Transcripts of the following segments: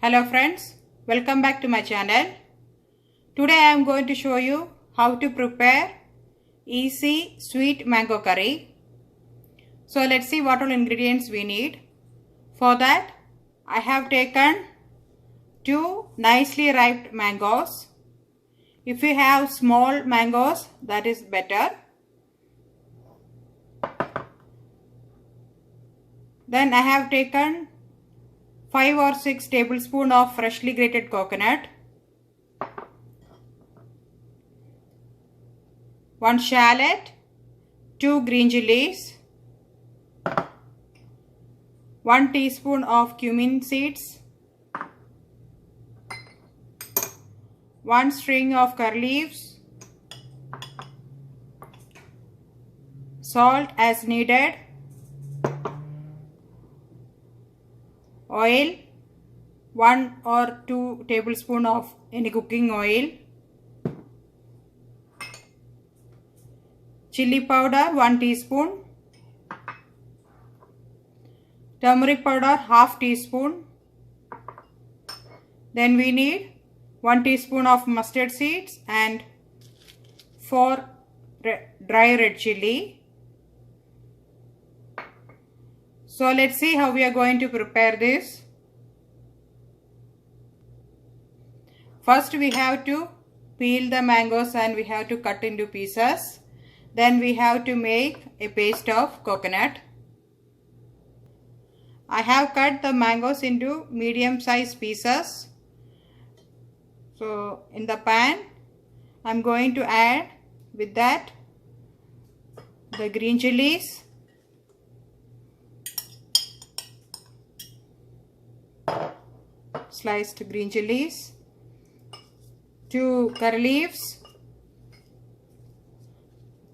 Hello friends, welcome back to my channel. Today I am going to show you how to prepare easy sweet mango curry. So let's see what all ingredients we need. For that I have taken 2 nicely ripe mangoes. If you have small mangoes, that is better. Then I have taken 5 or 6 tablespoons of freshly grated coconut, 1 shallot, 2 green chilies, 1 teaspoon of cumin seeds, 1 string of curry leaves, salt as needed, oil 1 or 2 tablespoons of any cooking oil, chili powder 1 teaspoon, turmeric powder half teaspoon. Then we need 1 teaspoon of mustard seeds and 4 dry red chili. So let's see how we are going to prepare this. First we have to peel the mangoes and we have to cut into pieces. Then we have to make a paste of coconut. I have cut the mangoes into medium sized pieces. So in the pan I am going to add with that the green chilies, sliced green chilies, 2 curry leaves,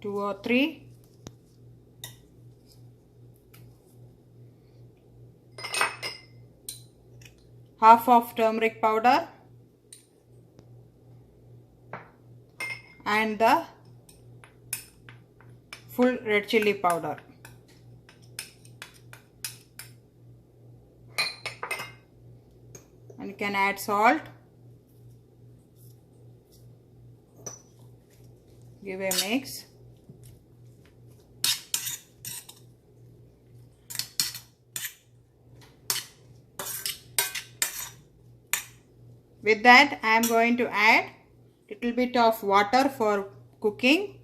2 or 3, half of turmeric powder and the full red chili powder. And you can add salt. Give a mix. With that I am going to add little bit of water for cooking.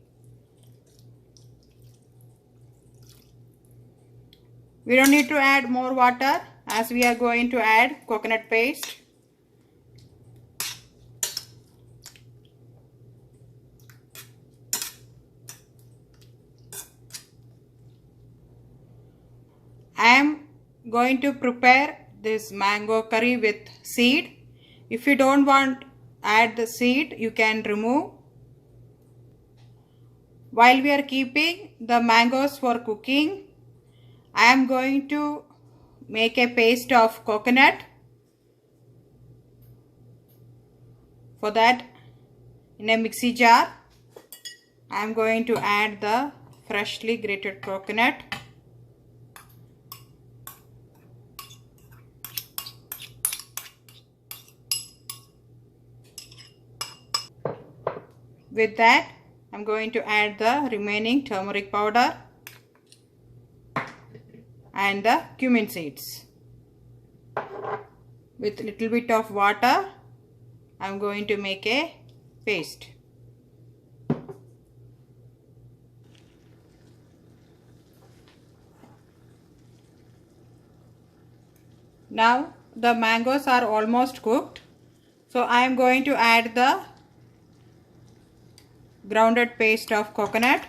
We don't need to add more water as we are going to add coconut paste. I am going to prepare this mango curry with seed. If you don't want add the seed, you can remove. While we are keeping the mangoes for cooking, I am going to make a paste of coconut. For that, in a mixie jar, I am going to add the freshly grated coconut. With that, I am going to add the remaining turmeric powder and the cumin seeds. With little bit of water, I am going to make a paste. Now the mangoes are almost cooked. So I am going to add the grounded paste of coconut.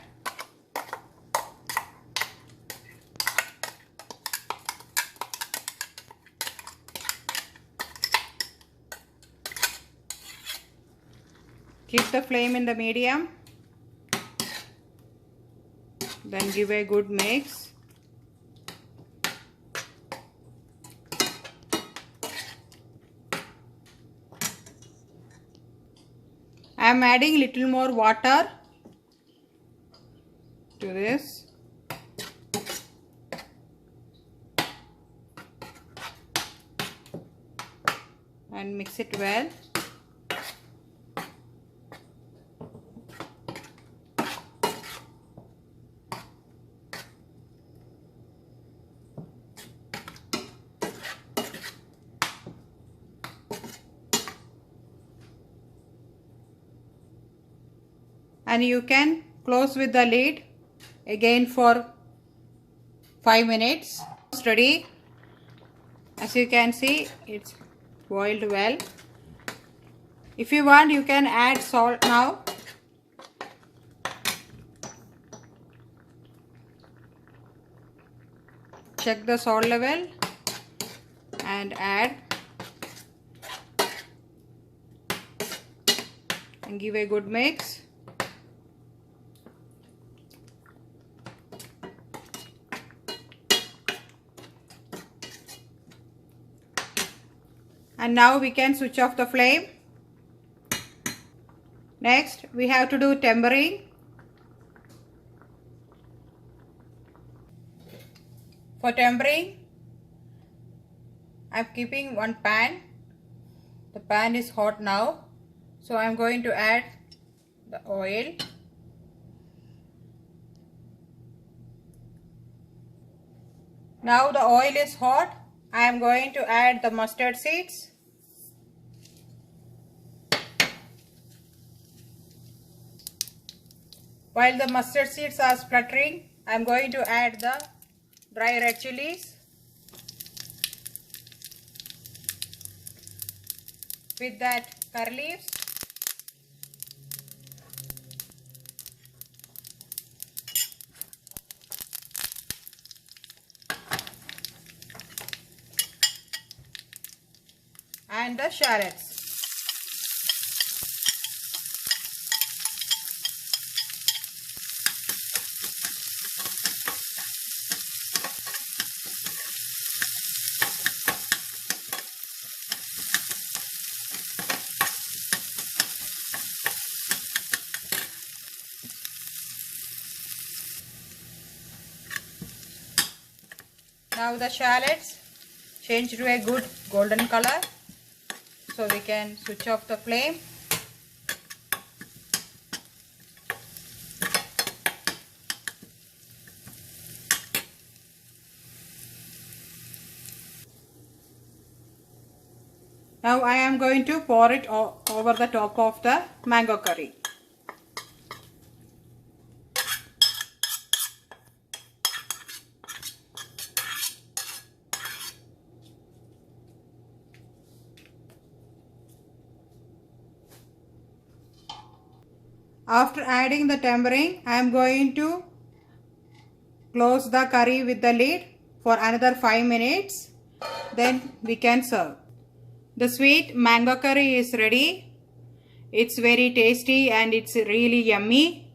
Keep the flame in the medium. Then give a good mix. I am adding little more water to this. and mix it well. And you can close with the lid again for 5 minutes. It's ready. As you can see, it's boiled well. If you want, you can add salt now. Check the salt level and add, and give a good mix. And now we can switch off the flame. Next, we have to do tempering. For tempering, I am keeping one pan. The pan is hot now, so I am going to add the oil. Now the oil is hot. I am going to add the mustard seeds. While the mustard seeds are spluttering, I am going to add the dry red chilies with that curry leaves. And the shallots. Now the shallots change to a good golden color, so we can switch off the flame. Now I am going to pour it over the top of the mango curry. After adding the tempering, I am going to close the curry with the lid for another 5 minutes. Then we can serve. The sweet mango curry is ready. It's very tasty and it's really yummy.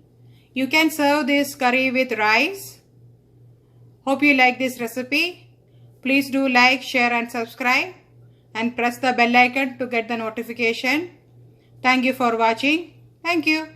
You can serve this curry with rice. Hope you like this recipe. Please do like, share and subscribe, and press the bell icon to get the notification. Thank you for watching. Thank you.